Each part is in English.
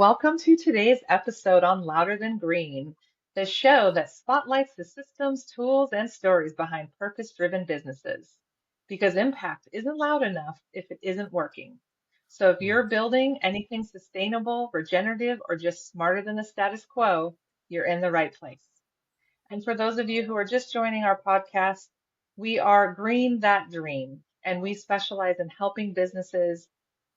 Welcome to today's episode on Louder Than Green, the show that spotlights the systems, tools, and stories behind purpose-driven businesses. Because impact isn't loud enough if it isn't working. So if you're building anything sustainable, regenerative, or just smarter than the status quo, you're in the right place. And for those of you who are just joining our podcast, we are Green That Dream, and we specialize in helping businesses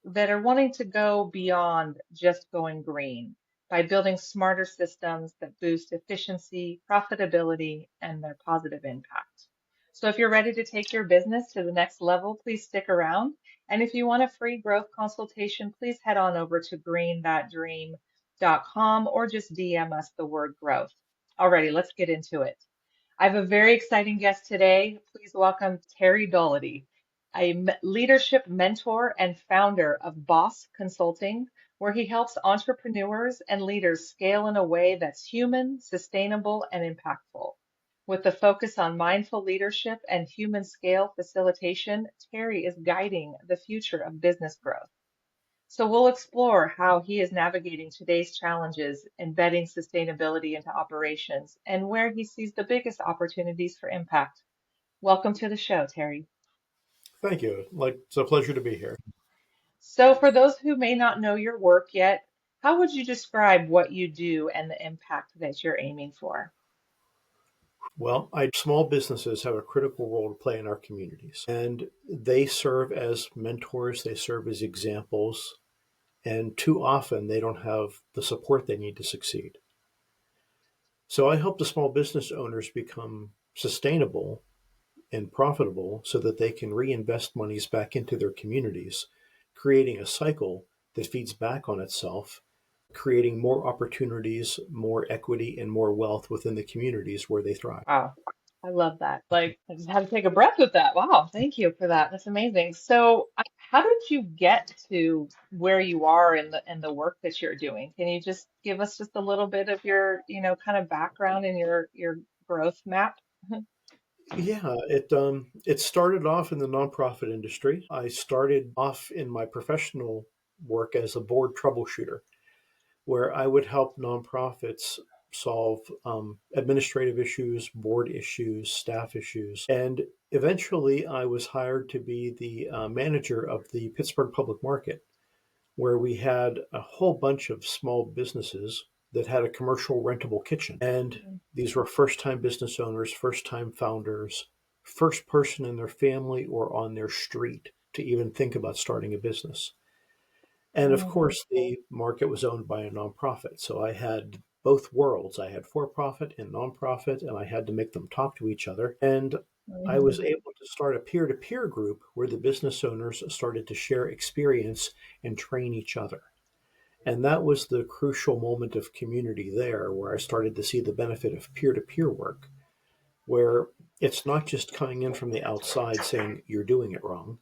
that are wanting to go beyond just going green by building smarter systems that boost efficiency, profitability, and their positive impact. So if you're ready to take your business to the next level, please stick around. And if you want a free growth consultation, please head on over to greenthatdream.com or just DM us the word growth. Alrighty, let's get into it. I have a very exciting guest today. Please welcome Terry Doloughty, a leadership mentor and founder of Boss Consulting, where he helps entrepreneurs and leaders scale in a way that's human, sustainable, and impactful. With the focus on mindful leadership and human scale facilitation, Terry is guiding the future of business growth. So we'll explore how he is navigating today's challenges, embedding sustainability into operations, and where he sees the biggest opportunities for impact. Welcome to the show, Terry. Thank you. It's a pleasure to be here. So for those who may not know your work yet, how would you describe what you do and the impact that you're aiming for? Well, small businesses have a critical role to play in our communities, and they serve as mentors, they serve as examples, and too often they don't have the support they need to succeed. So I help the small business owners become sustainable and profitable so that they can reinvest monies back into their communities, creating a cycle that feeds back on itself, creating more opportunities, more equity, and more wealth within the communities where they thrive. Wow, I love that. Like, I just had to take a breath with that. Wow, thank you for that. That's amazing. So, how did you get to where you are in the work that you're doing? Can you just give us just a little bit of your, kind of background and your growth map? Yeah, it started off in the nonprofit industry. I started off in my professional work as a board troubleshooter, where I would help nonprofits solve administrative issues, board issues, staff issues. And eventually, I was hired to be the manager of the Pittsburgh Public Market, where we had a whole bunch of small businesses that had a commercial rentable kitchen. And these were first time business owners, first time founders, first person in their family or on their street to even think about starting a business. And of Mm, course, the market was owned by a nonprofit. So I had both worlds. I had for profit and nonprofit, and I had to make them talk to each other. And I was mhm. able to start a peer to peer group where the business owners started to share experience and train each other. And that was the crucial moment of community there where I started to see the benefit of peer to peer work, where it's not just coming in from the outside saying you're doing it wrong,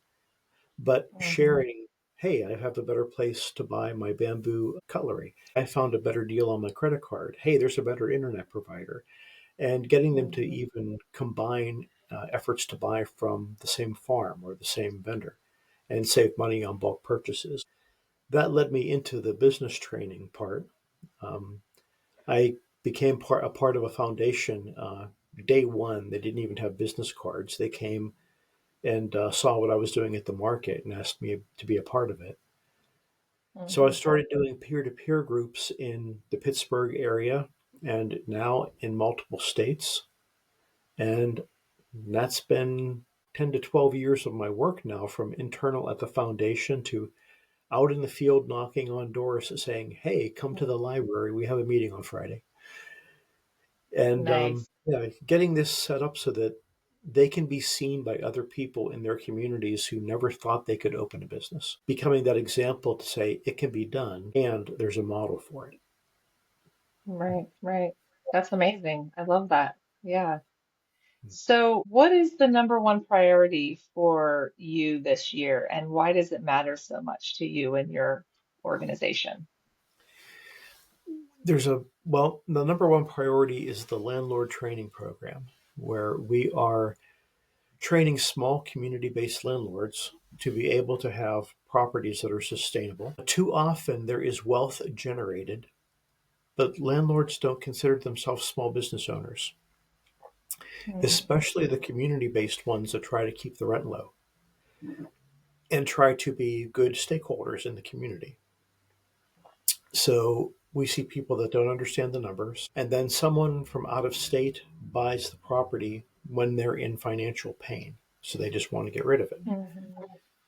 but Mhm. sharing, hey, I have a better place to buy my bamboo cutlery. I found a better deal on my credit card. Hey, there's a better internet provider. And getting them to Mhm. even combine efforts to buy from the same farm or the same vendor and save money on bulk purchases. That led me into the business training part. Um, I became a part of a foundation. Day one, they didn't even have business cards. They came and saw what I was doing at the market and asked me to be a part of it. So I Mhm. started doing peer to peer groups in the Pittsburgh area and now in multiple states. And that's been 10 to 12 years of my work now, from internal at the foundation to out in the field knocking on doors saying, hey, come to the library. We have a meeting on Friday. And Nice. yeah, getting this set up so that they can be seen by other people in their communities who never thought they could open a business, becoming that example to say it can be done and there's a model for it. Right, right. That's amazing. I love that. Yeah. So, what is the number one priority for you this year, and why does it matter so much to you and your organization? The number one priority is the Landlord Training Program, where we are training small community based landlords to be able to have properties that are sustainable. Too often there is wealth generated, but landlords don't consider themselves small business owners, Mm, especially the community based ones that try to keep the rent low and try to be good stakeholders in the community. So we see people that don't understand the numbers, and then someone from out of state buys the property when they're in financial pain. So they just want to get rid of it. mhm,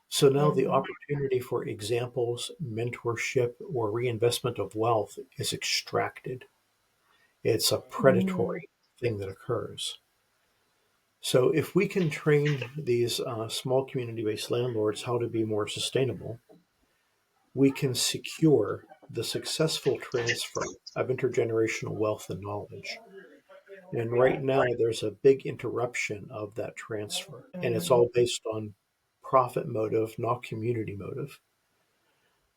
So now the mhm, opportunity for examples, mentorship, or reinvestment of wealth is extracted. It's a mm, predatory thing that occurs. So if we can train these small community-based landlords how to be more sustainable, we can secure the successful transfer of intergenerational wealth and knowledge. And right now, there's a big interruption of that transfer, and it's mm, all based on profit motive, not community motive.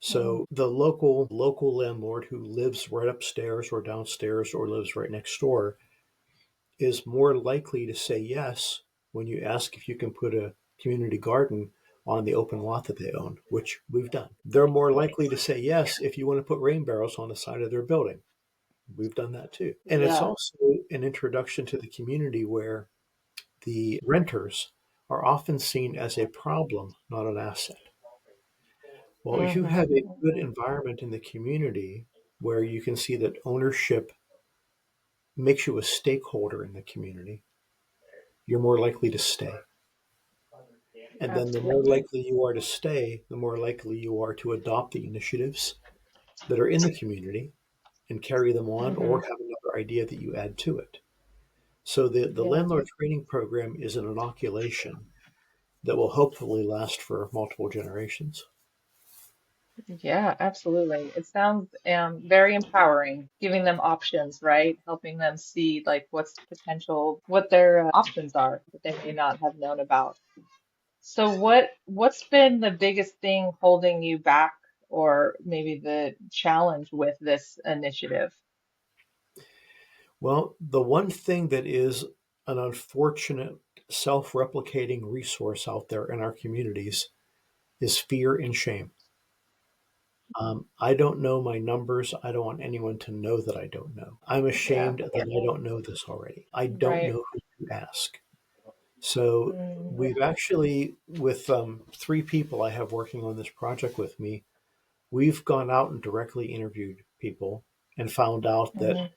mm. So the local landlord who lives right upstairs or downstairs or lives right next door is more likely to say yes when you ask if you can put a community garden on the open lot that they own, which we've done. They're more likely to say yes if you want to put rain barrels on the side of their building. We've done that too. And it's Yeah. also an introduction to the community where the renters are often seen as a problem, not an asset. Well, if you Mhm, have a good mhm. environment in the community where you can see that ownership makes you a stakeholder in the community, you're more likely to stay. And then the more Absolutely. likely you are to stay, the more likely you are to adopt the initiatives that are in the community and carry them on or Mhm. have another idea that you add to it. So the Yeah. landlord training program is an inoculation that will hopefully last for multiple generations. Yeah, absolutely. It sounds very empowering, giving them options, right? Helping them see like what's potential, what their options are that they may not have known about. So what's been the biggest thing holding you back or maybe the challenge with this initiative? Well, the one thing that is an unfortunate self replicating resource out there in our communities is fear and shame. I don't know my numbers. I don't want anyone to know that I don't know. I'm Yeah, ashamed that I don't know this already. I don't right. know who to ask. So Mm, we've actually, with three people I have working on this project with me, we've gone out and directly interviewed people and found out that mhm,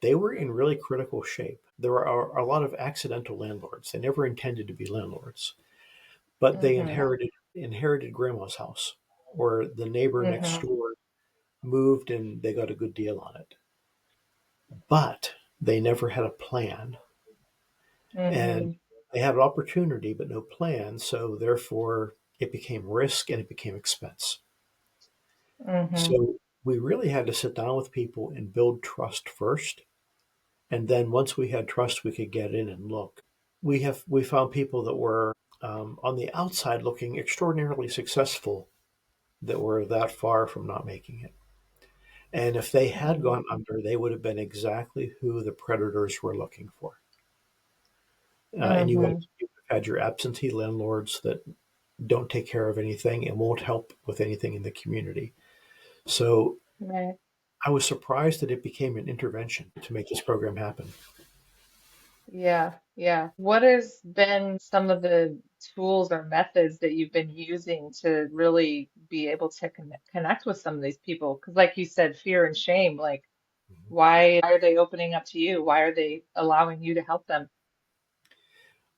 they were in really critical shape. There are a lot of accidental landlords. They never intended to be landlords, but they mhm, inherited grandma's house, or the neighbor next mhm, door moved and they got a good deal on it. But they never had a plan, and mhm, they had an opportunity but no plan. So therefore, it became risk and it became expense. mhm, So we really had to sit down with people and build trust first. And then once we had trust, we could get in and look. We found people that were on the outside looking extraordinarily successful that were that far from not making it. And if they had mhm, gone under, they would have been exactly who the predators were looking for. And mhm. you would have had your absentee landlords that don't take care of anything and won't help with anything in the community. So Right. I was surprised that it became an intervention to make this program happen. Yeah, yeah. What has been some of the tools or methods that you've been using to really be able to connect with some of these people? Because, like you said, fear and shame, like, why are they opening up to you? Why are they allowing you to help them?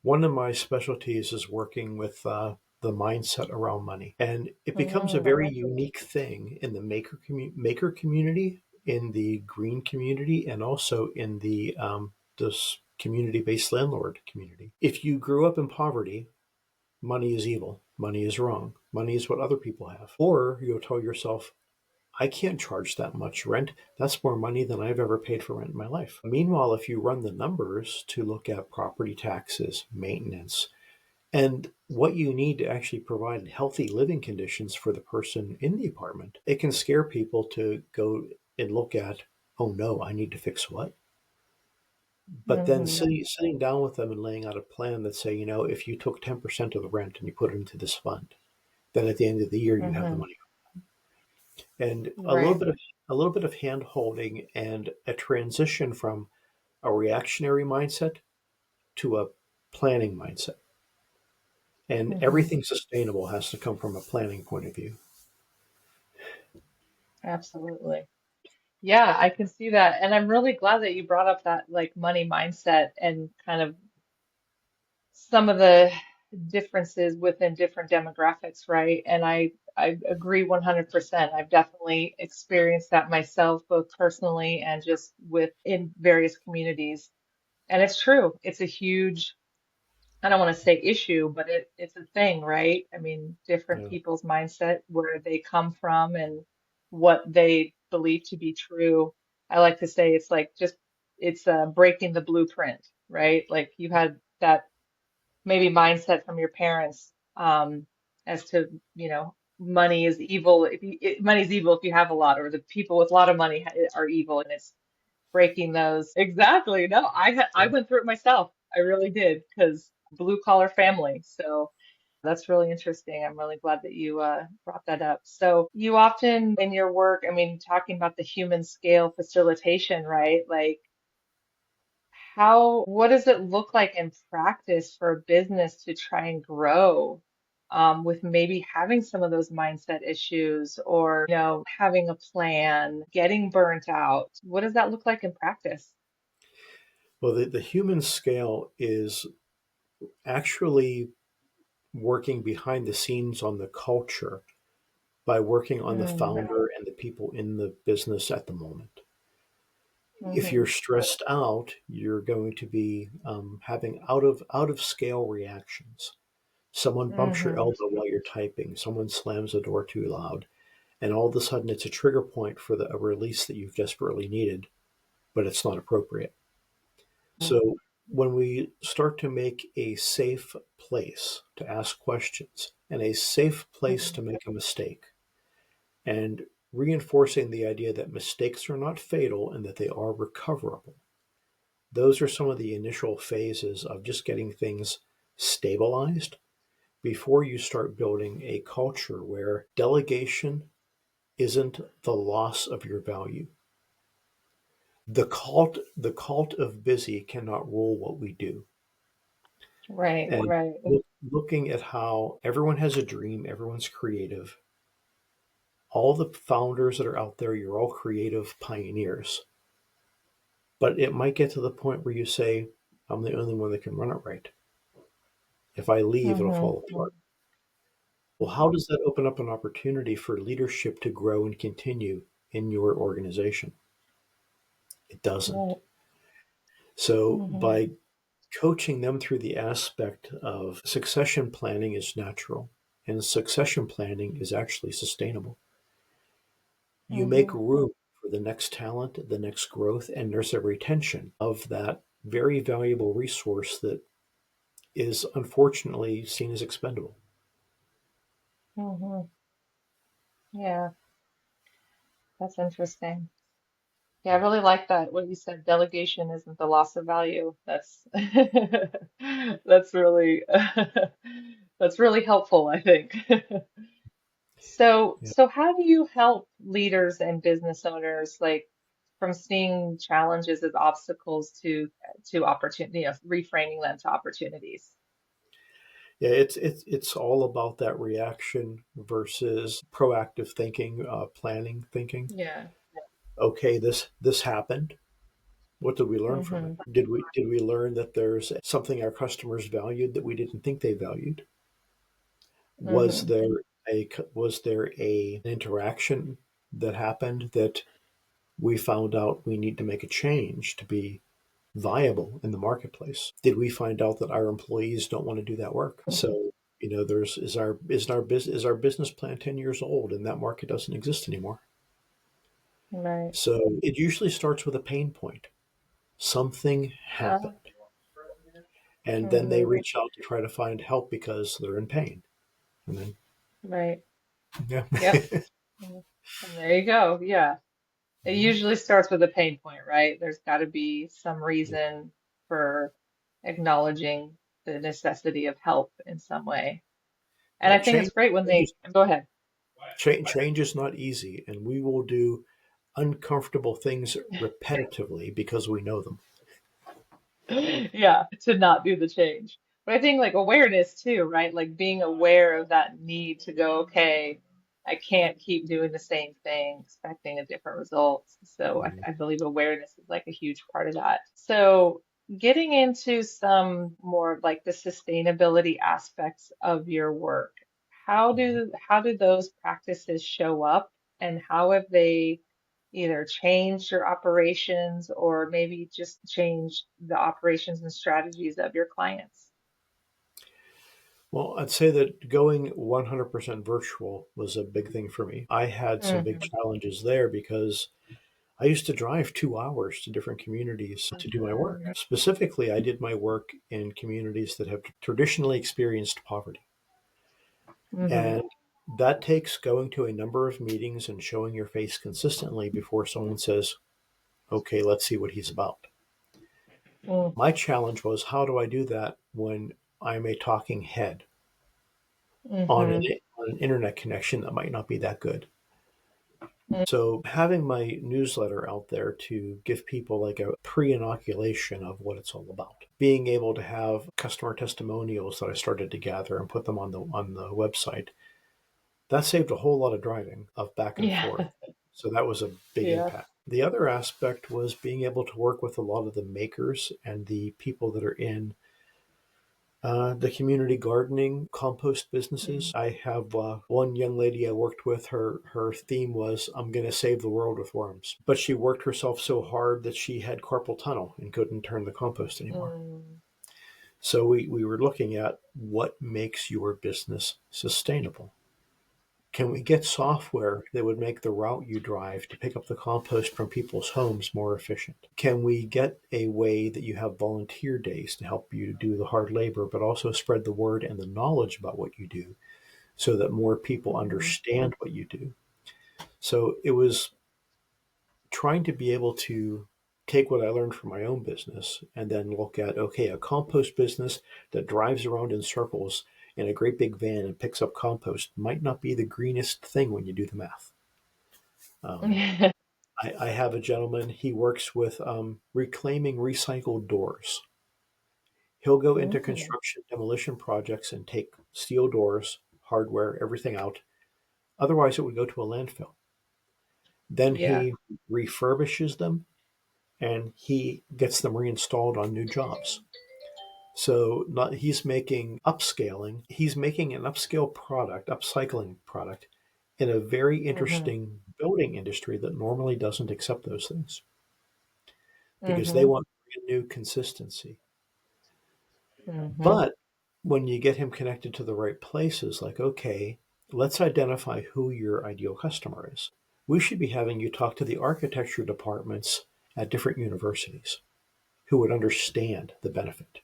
One of my specialties is working with the mindset around money, and it becomes a Mm, very unique thing in the maker community, in the green community, and also in the this community-based landlord community. If you grew up in poverty, money is evil, money is wrong, money is what other people have, or you'll tell yourself, I can't charge that much rent. That's more money than I've ever paid for rent in my life. Meanwhile, if you run the numbers to look at property taxes, maintenance, and what you need to actually provide healthy living conditions for the person in the apartment, it can scare people to go and look at, oh no, I need to fix what? But then hmm sitting down with them and laying out a plan that say, if you took 10% of the rent and you put it into this fund, then at the end of the year you have the Mm-hmm. money. And Right. a little bit of hand holding and a transition from a reactionary mindset to a planning mindset. And Mm-hmm. everything sustainable has to come from a planning point of view. Absolutely. Yeah, I can see that. And I'm really glad that you brought up that like money mindset and kind of some of the differences within different demographics, right? And I agree 100%. I've definitely experienced that myself, both personally and just with in various communities. And it's true. It's a huge, I don't want to say issue, but it's a thing, right? I mean, different Yeah. people's mindset, where they come from and what they believe to be true. I like to say it's like just it's breaking the blueprint, right? Like you had that maybe mindset from your parents as to, money is evil if money's evil if you have a lot, or the people with a lot of money are evil, and it's breaking those. Exactly. No, I Yeah. went through it myself. I really did, because blue collar family. So that's really interesting. I'm really glad that you brought that up. So you often in your work, I mean, talking about the human scale facilitation, right? Like what does it look like in practice for a business to try and grow with maybe having some of those mindset issues, or, having a plan, getting burnt out? What does that look like in practice? Well, the human scale is actually working behind the scenes on the culture by working on the Mm, founder and the people in the business at the moment. If you're hmm stressed out, you're going to be having out of scale reactions. Someone bumps your hmm elbow while you're typing. Someone slams the door too loud, and all of a sudden it's a trigger point for a release that you've desperately needed, but it's not appropriate. So when we start to make a safe place to ask questions and a safe place to make a mistake, and reinforcing the idea that mistakes are not fatal and that they are recoverable, those are some of the initial phases of just getting things stabilized before you start building a culture where delegation isn't the loss of your value. The cult of busy cannot rule what we do. Right, And right. looking at how everyone has a dream, everyone's creative. All the founders that are out there, you're all creative pioneers. But it might get to the point where you say, I'm the only one that can run it right. If I leave, it'll hmm fall apart. Well, how does that open up an opportunity for leadership to grow and continue in your organization? It doesn't. Right. So, hmm by coaching them through the aspect of succession planning is natural, and succession planning is actually sustainable. You make hmm room for the next talent, the next growth, and there's a retention of that very valuable resource that is unfortunately seen as expendable. hmm Yeah, that's interesting. Yeah, I really like that. What you said, delegation isn't the loss of value. That's that's really that's really helpful, I think. So, Yeah. how do you help leaders and business owners, like, from seeing challenges as obstacles to opportunity, reframing them to opportunities? Yeah, it's all about that reaction versus proactive thinking, planning thinking. Yeah. Okay, this happened. What did we learn from it? hmm Did we learn that there's something our customers valued that we didn't think they valued? Was hmm there was there a interaction that happened that we found out we need to make a change to be viable in the marketplace? Did we find out that our employees don't want to do that work? So, there's is our business plan 10 years old and that market doesn't exist anymore. Right. So it usually starts with a pain point. Something Uh, happened. And then they hmm reach out to try to find help because they're in pain. And then, Right. yeah. Yep. Mhm. And there you go. Yeah. It usually starts with a pain point, right? There's got to be some Yeah. reason for acknowledging the necessity of help in some way. And I think it's Change, great when change they is go ahead. change is not easy, and we will do uncomfortable things repetitively because we know them. Yeah, to not do the change. But I think like awareness too, right? Like being aware of that need to go, okay, I can't keep doing the same thing, expecting a different result. So Mhm. I believe awareness is like a huge part of that. So getting into some more of like the sustainability aspects of your work, how do those practices show up and how have they either change your operations or maybe just change the operations and strategies of your clients? Well, I'd say that going 100% virtual was a big thing for me. I had some big Hmm. challenges there because I used to drive 2 hours to different communities to do my work. Specifically, I did my work in communities that have traditionally experienced poverty. Hmm. And that takes going to a number of meetings and showing your face consistently before someone says, okay, let's see what he's about. My challenge was, how do I do that when I'm a talking head on Hmm. an internet connection that might not be that good? So, having my newsletter out there to give people like a pre inoculation of what it's all about, being able to have customer testimonials that I started to gather and put them on the website, that saved a whole lot of driving of back and Yeah. forth. So, that was a big Yeah. impact. The other aspect was being able to work with a lot of the makers and the people that are in the community gardening compost businesses. I have one young lady I worked with. Her theme was, "I'm going to save the world with worms." But she worked herself so hard that she had carpal tunnel and couldn't turn the compost anymore. Mm. So we were looking at what makes your business sustainable. Can we get software that would make the route you drive to pick up the compost from people's homes more efficient? Can we get a way that you have volunteer days to help you do the hard labor, but also spread the word and the knowledge about what you do so that more people Hmm. understand what you do? So it was trying to be able to take what I learned from my own business and then look at, okay, a compost business that drives around in circles in a great big van and picks up compost might not be the greenest thing when you do the math. Um, I have a gentleman, he works with reclaiming recycled doors. He'll go into Mm. construction demolition projects and take steel doors, hardware, everything out. Otherwise, it would go to a landfill. Then Yeah. he refurbishes them and he gets them reinstalled on new jobs. So not, he's making upscaling, he's making an upscale product, upcycling product in a very Hmm. interesting building industry that normally doesn't accept those things because they Hmm. want brand new consistency. Hmm. But when you get him connected to the right places, like, okay, let's identify who your ideal customer is. We should be having you talk to the architecture departments at different universities who would understand the benefit.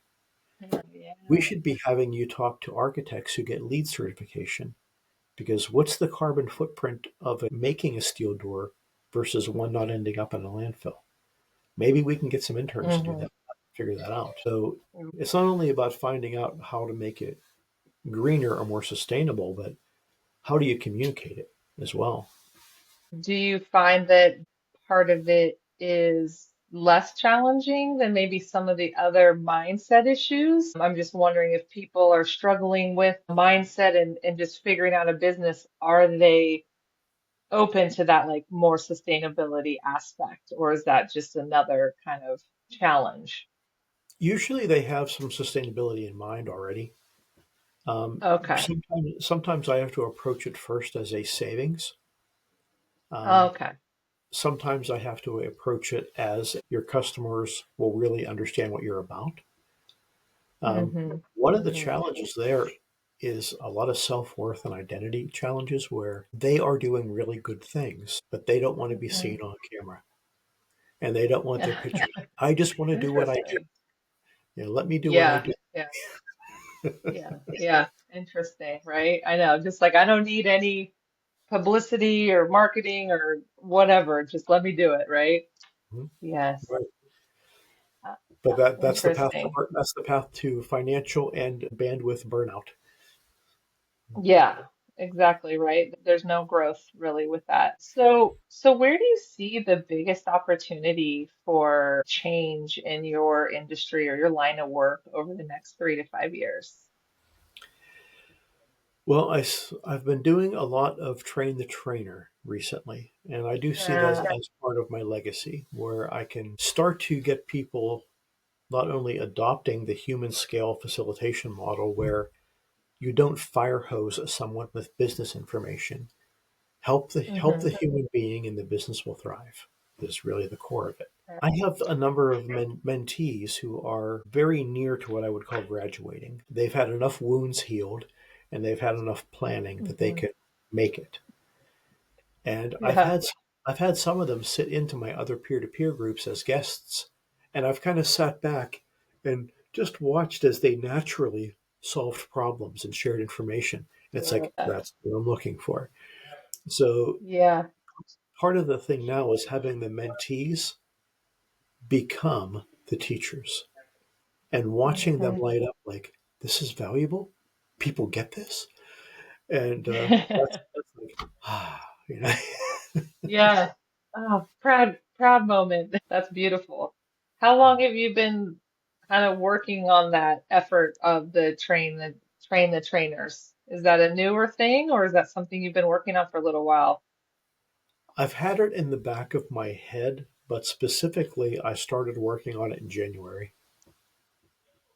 Yeah. We should be having you talk to architects who get LEED certification because what's the carbon footprint of making a steel door versus one not ending up in a landfill? Maybe we can get some interns to do Hmm. that, figure that out. So it's not only about finding out how to make it greener or more sustainable, but how do you communicate it as well? Do you find that part of it is less challenging than maybe some of the other mindset issues? I'm just wondering if people are struggling with mindset and just figuring out a business, are they open to that like more sustainability aspect, or is that just another kind of challenge? Usually they have some sustainability in mind already. Okay. Sometimes I have to approach it first as a savings. Um, Okay. Sometimes I have to approach it as your customers will really understand what you're about. Um, Hmm. One of the Hmm. challenges there is a lot of self worth and identity challenges where they are doing really good things, but they don't want to be Hmm. seen on camera and they don't want their picture. I just want to do what I do. Interesting. Let me do what I Yeah. do. Yeah. Yeah. Yeah. Interesting, right? I know. Just like I don't need any publicity or marketing or whatever. Just let me do it, right? Mhm. Yes. Right. Uh, But that's the path to Interesting. financial and bandwidth burnout. Yeah, exactly right. There's no growth really with that. So where do you see the biggest opportunity for change in your industry or your line of work over the next 3 to 5 years? Well, I've been doing a lot of train the trainer recently, and I do see that Yeah. as part of my legacy, where I can start to get people not only adopting the human scale facilitation model, where you don't fire hose someone with business information. Help the Hmm. human being, and the business will thrive. Is really the core of it. I have a number of mentees who are very near to what I would call graduating. They've had enough wounds healed, and they've had enough planning that they Hmm. can make it. And Yeah. I've had some of them sit into my other peer to peer groups as guests, and I've kind of sat back and just watched as they naturally solved problems and shared information. And it's like Yeah. that's what I'm looking for. So Yeah. part of the thing now is having the mentees become the teachers and watching them Hmm. light up like, this is valuable. People get this. And that's like, you know. Yeah. Oh, proud moment. That's beautiful. How long have you been kind of working on that effort of the train the trainers? Is that a newer thing or is that something you've been working on for a little while? I've had it in the back of my head, but specifically, I started working on it in January.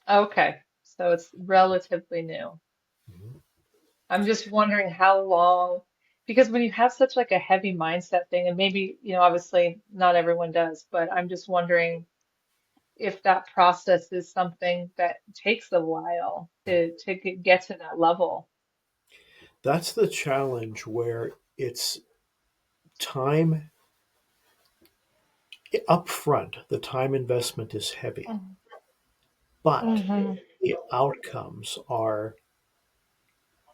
Okay. So it's relatively new. Mhm. I'm just wondering how long, because when you have such like a heavy mindset thing, and maybe, obviously not everyone does, but I'm just wondering if that process is something that takes a while to get to that level. That's the challenge where it's time up front, the time investment is heavy, but Mm-hmm. the outcomes are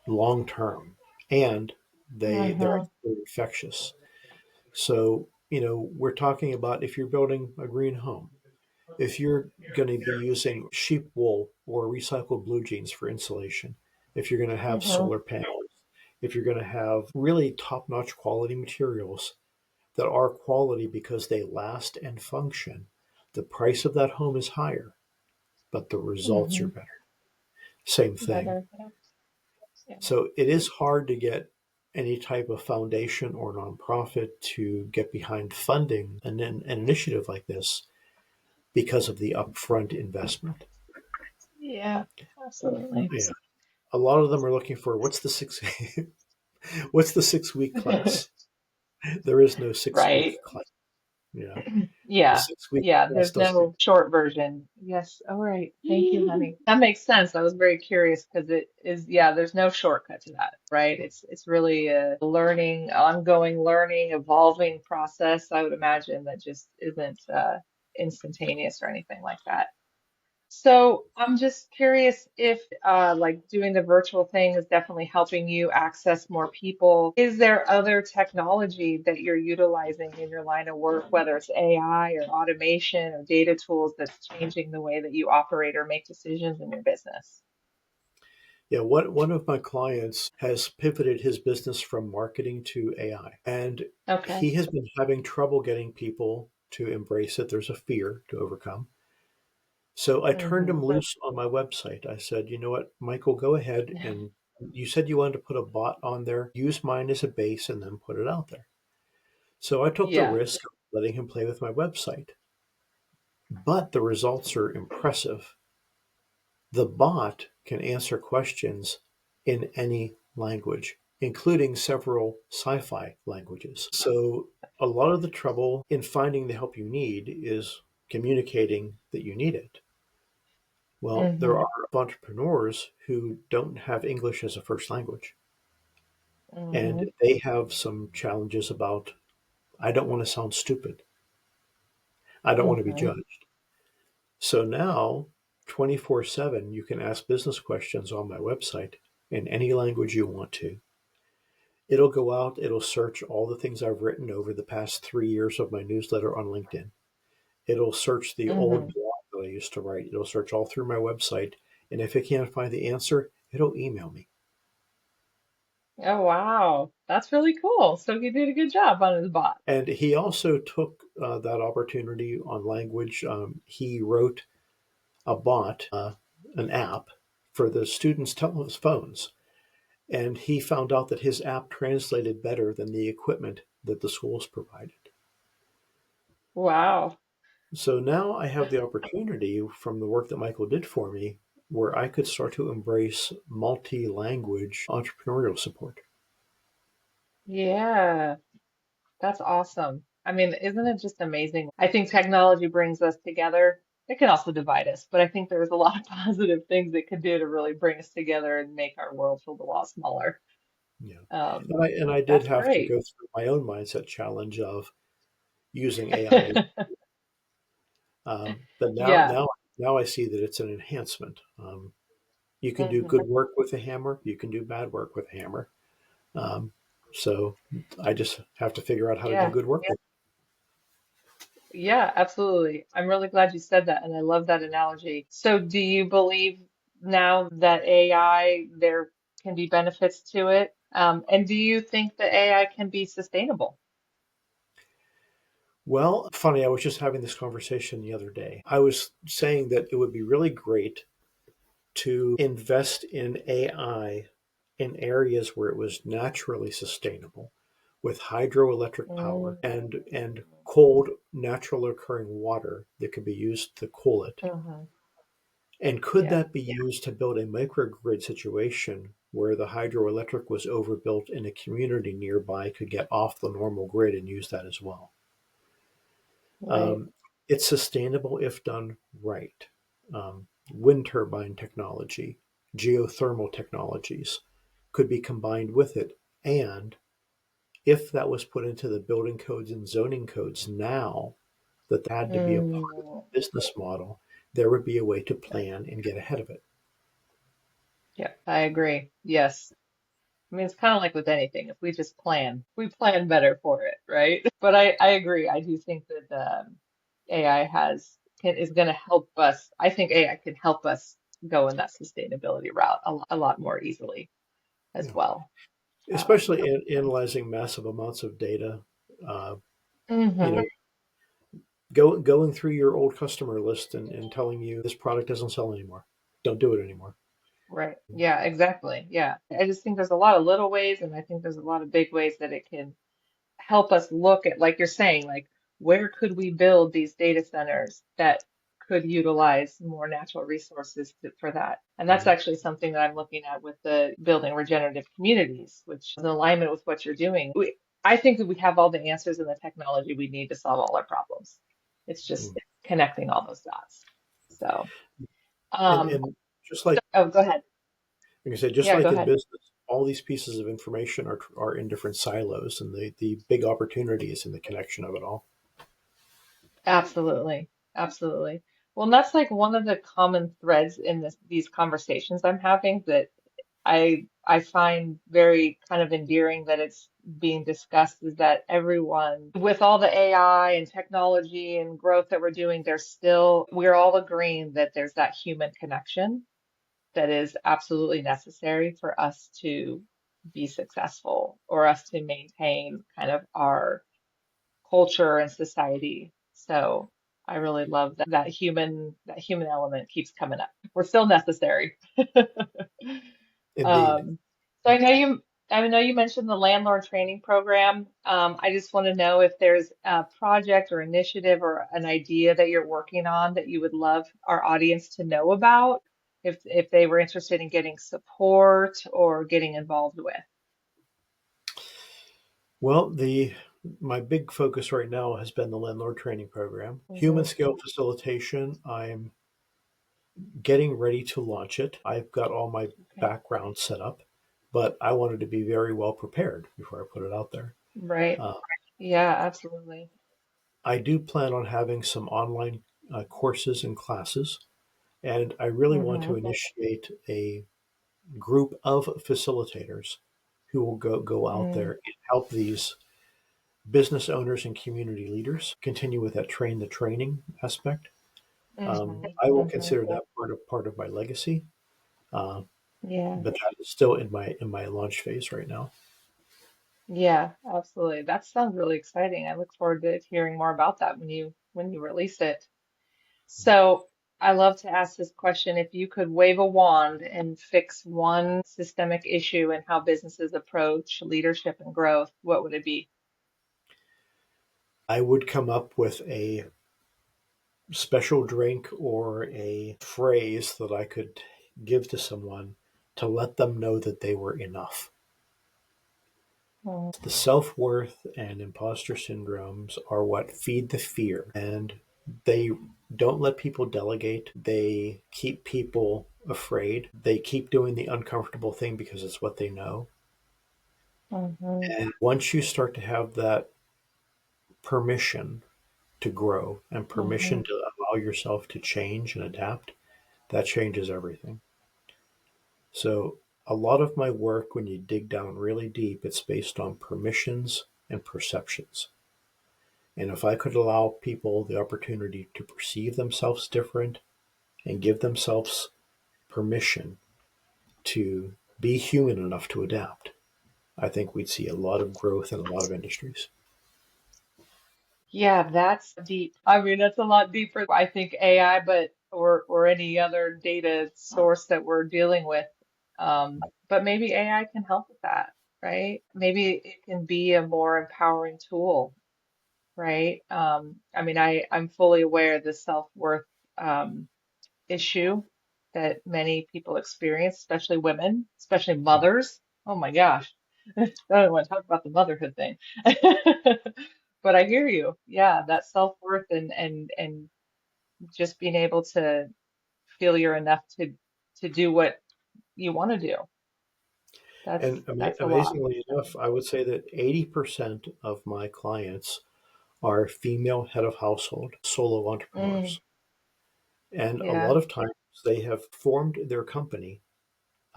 long term, and they're Mm-hmm. infectious. So, we're talking about if you're building a green home, if you're going to be using sheep wool or recycled blue jeans for insulation, if you're going to have Mm-hmm. solar panels, if you're going to have really top notch quality materials that are quality because they last and function, the price of that home is higher, but the results are Mm-hmm. better. Same thing. Better. Yeah. So it is hard to get any type of foundation or nonprofit to get behind funding an initiative like this because of the upfront investment. Yeah, absolutely. Yeah. A lot of them are looking for what's the 6 week class? There is no 6 week Right. class. Yeah. The Yeah. 6 week Yeah, class there's doesn't. no short version. Yes. All right. Thank you, honey. That makes sense. I was very curious because it is, yeah, there's no shortcut to that, right? It's really a learning, ongoing learning, evolving process, I would imagine, that just isn't instantaneous or anything like that. So I'm just curious if like doing the virtual thing is definitely helping you access more people. Is there other technology that you're utilizing in your line of work, whether it's AI or automation or data tools that's changing the way that you operate or make decisions in your business? Yeah, one of my clients has pivoted his business from marketing to AI, and Okay. he has been having trouble getting people to embrace it. There's a fear to overcome. So I turned Hmm. him loose on my website. I said, you know what, Michael, go ahead, and you said you wanted to put a bot on there. Use mine as a base and then put it out there. So I took the Yeah. risk of letting him play with my website, but the results are impressive. The bot can answer questions in any language, including several sci fi languages. So, a lot of the trouble in finding the help you need is communicating that you need it. Well, there Hmm. are entrepreneurs who don't have English as a first language, and Hmm. they have some challenges about, I don't want to sound stupid. I don't want to be Hmm. judged. So now, 24/7, you can ask business questions on my website in any language you want to. It'll go out, it'll search all the things I've written over the past 3 years of my newsletter on LinkedIn. It'll search the old Hmm. blog that I used to write. It'll search all through my website. And if it can't find the answer, it'll email me. Oh, wow. That's really cool. So he did a good job on his bot. And he also took that opportunity on language. He wrote a bot, an app for the students' telephones. And he found out that his app translated better than the equipment that the schools provided. Wow. So now I have the opportunity from the work that Michael did for me where I could start to embrace multi language entrepreneurial support. Yeah, that's awesome. I mean, isn't it just amazing? I think technology brings us together. It can also divide us, but I think there's a lot of positive things it could do to really bring us together and make our world feel a lot smaller. Yeah. Um, And I did that's have to great. go through my own mindset challenge of using AI. But Yeah. now I see that it's an enhancement. You can do Hmm. good work with a hammer. You can do bad work with a hammer. Um, so I just have to figure out how to do Yeah. good work with Yeah, absolutely. I'm really glad you said that, and I love that analogy. So, do you believe now that AI, there can be benefits to it? And do you think that AI can be sustainable? Well, funny, I was just having this conversation the other day. I was saying that it would be really great to invest in AI in areas where it was naturally sustainable with hydroelectric power Mm. and cold, natural occurring water that could be used to cool it. Hmm. And could Yeah, that be used to build a microgrid situation where the hydroelectric was overbuilt and a community nearby could get off the normal grid and use that as well? right. Um, it's sustainable if done right. Wind turbine technology, geothermal technologies could be combined with it. And if that was put into the building codes and zoning codes now, that had to be a part of Mm. the business model, there would be a way to plan and get ahead of it. Yeah, I agree. Yes. I mean, it's kind of like with anything. If we just plan, we plan better for it, right? But I agree. I do think that AI is going to help us. I think AI can help us go in that sustainability route a lot more easily as Yeah. well. Um, Especially analyzing massive amounts of data. Uh, you mhm. know, going through your old customer list and telling you this product doesn't sell anymore. Don't do it anymore. Right. Yeah, exactly. Yeah. I just think there's a lot of little ways, and I think there's a lot of big ways that it can help us look at, like you're saying, like where could we build these data centers that could utilize more natural resources for that? And that's Mhm. actually something that I'm looking at with the building regenerative communities, which is in alignment with what you're doing. I think that we have all the answers and the technology we need to solve all our problems. It's just Mm. connecting all those dots. So, And um, and just like oh, go ahead. I said, just Yeah, go like in ahead. business, all these pieces of information are in different silos, and the big opportunity is in the connection of it all. Absolutely. Absolutely. Well, and that's like one of the common threads in these conversations I'm having that I find very kind of endearing that it's being discussed is that everyone, with all the AI and technology and growth that we're doing, we're all agreeing that there's that human connection that is absolutely necessary for us to be successful or us to maintain kind of our culture and society. So I really love that human element keeps coming up. We're still necessary. Indeed. Um, so I know you mentioned the Landlord Training Program. I just want to know if there's a project or initiative or an idea that you're working on that you would love our audience to know about, if they were interested in getting support or getting involved with. Well, the my big focus right now has been the landlord training program. Human Hmm. scale facilitation, I'm getting ready to launch it. I've got all my Okay. background set up, but I wanted to be very well prepared before I put it out there. Right. Uh, Yeah, absolutely. I do plan on having some online courses and classes, and I really want to Hmm. initiate a group of facilitators who will go out there Mm, and help these business owners and community leaders continue with that train the training aspect. hmm. I will Hmm. consider that part of my legacy. Uh, Yeah. but that is still in my launch phase right now. Yeah, absolutely. That sounds really exciting. I look forward to hearing more about that when you release it. So I love to ask this question. If you could wave a wand and fix one systemic issue in how businesses approach leadership and growth, what would it be? I would come up with a special drink or a phrase that I could give to someone to let them know that they were enough. Mm, The self worth and imposter syndromes are what feed the fear, and they don't let people delegate. They keep people afraid. They keep doing the uncomfortable thing because it's what they know. mhm, And once you start to have that permission to grow and permission mhm. to allow yourself to change and adapt, that changes everything. So, a lot of my work, when you dig down really deep, it's based on permissions and perceptions. And if I could allow people the opportunity to perceive themselves different and give themselves permission to be human enough to adapt, I think we'd see a lot of growth in a lot of industries. Yeah, that's deep. I mean, that's a lot deeper, I think, AI, but or any other data source that we're dealing with. But maybe AI can help with that, right? Maybe it can be a more empowering tool, right? I mean, I'm fully aware of the self-worth issue that many people experience, especially women, especially mothers. Oh my gosh. I don't want to talk about the motherhood thing. But I hear you. Yeah, that self-worth and just being able to feel you're enough to do what you want to do. And That's a lot. amazingly enough, I would say that 80% of my clients are female head of household, solo Mm, entrepreneurs. And a yeah. lot of times they have formed their company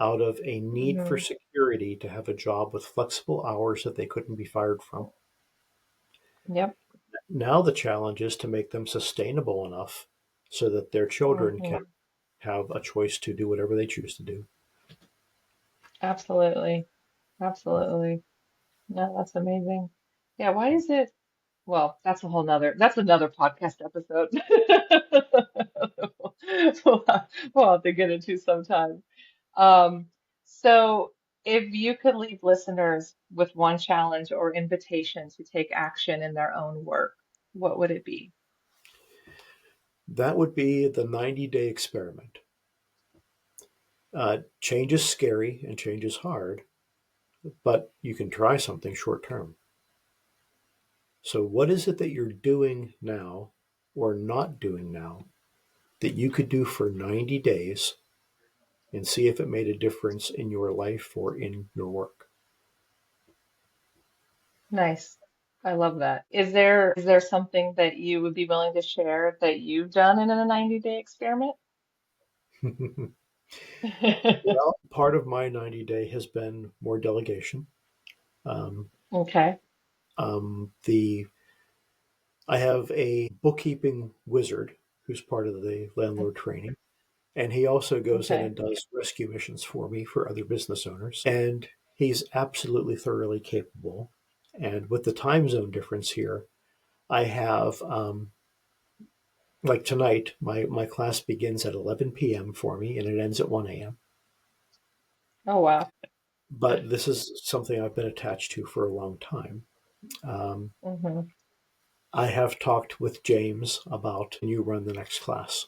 out of a need for Hmm. security to have a job with flexible hours that they couldn't be fired from. Yep. Now the challenge is to make them sustainable enough so that their children can Hmm. have a choice to do whatever they choose to do. Absolutely. Absolutely. No, that's amazing. Yeah, why is it? Well, that's another podcast episode. We'll we'll have to get into sometime. Um, so if you could leave listeners with one challenge or invitation to take action in their own work, what would it be? That would be the 90-day experiment. Change is scary and change is hard, but you can try something short term. So, what is it that you're doing now or not doing now that you could do for 90 days and see if it made a difference in your life or in your work? Nice. I love that. Is there something that you would be willing to share that you've done in a 90-day experiment? Well, part of my 90-day has been more delegation. Um, Okay. the I have a bookkeeping wizard who's part of the landlord training, and he also goes in Okay. and does rescue missions for me for other business owners. And he's absolutely thoroughly capable. And with the time zone difference here, I have like tonight, my class begins at 11 p.m. for me and it ends at 1 a.m. Oh wow. But this is something I've been attached to for a long time. Um, Hmm. I have talked with James about you run the next class.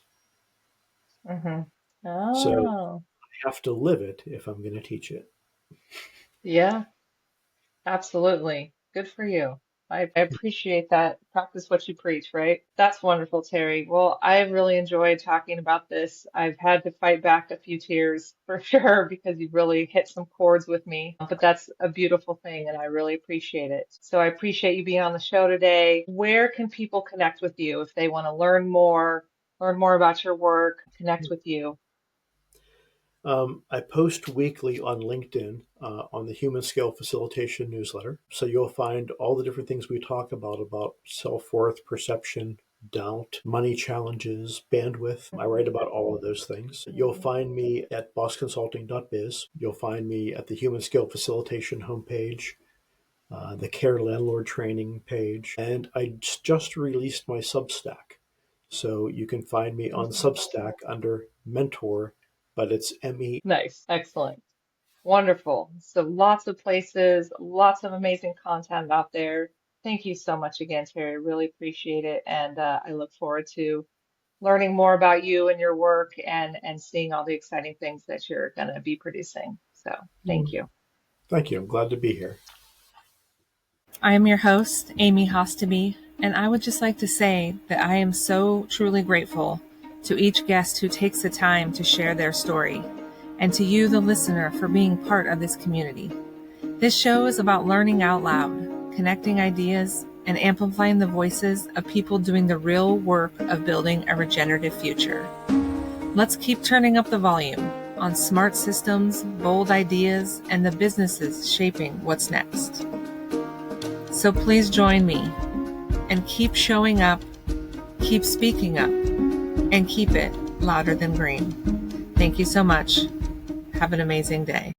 Hmm. So Oh, I have to live it if I'm going to teach it. yeah, absolutely. Good for you. I appreciate that. Practice what you preach, right? That's wonderful, Terry. Well, I really enjoyed talking about this. I've had to fight back a few tears for sure because you really hit some chords with me. But that's a beautiful thing, and I really appreciate it. So I appreciate you being on the show today. Where can people connect with you if they want to learn more about your work, connect with you? I post weekly on LinkedIn on the Human Scale Facilitation newsletter. So you'll find all the different things we talk about self worth, perception, doubt, money challenges, bandwidth. I write about all of those things. You'll find me at bossconsulting.biz. You'll find me at the Human Skill Facilitation homepage, the Care Landlord Training page, and I just released my Substack. So you can find me on Substack under Mentor, but it's ME. Nice. Excellent. Wonderful. So lots of places, lots of amazing content out there. Thank you so much again, Terry. Really appreciate it. And I look forward to learning more about you and your work and seeing all the exciting things that you're going to be producing. So thank you. Thank you. I'm glad to be here. I am your host, Aimee Haasteaby, and I would just like to say that I am so truly grateful to each guest who takes the time to share their story, and to you, the listener, for being part of this community. This show is about learning out loud, connecting ideas, and amplifying the voices of people doing the real work of building a regenerative future. Let's keep turning up the volume on smart systems, bold ideas, and the businesses shaping what's next. So please join me and keep showing up, keep speaking up, and keep it louder than green. Thank you so much. Have an amazing day.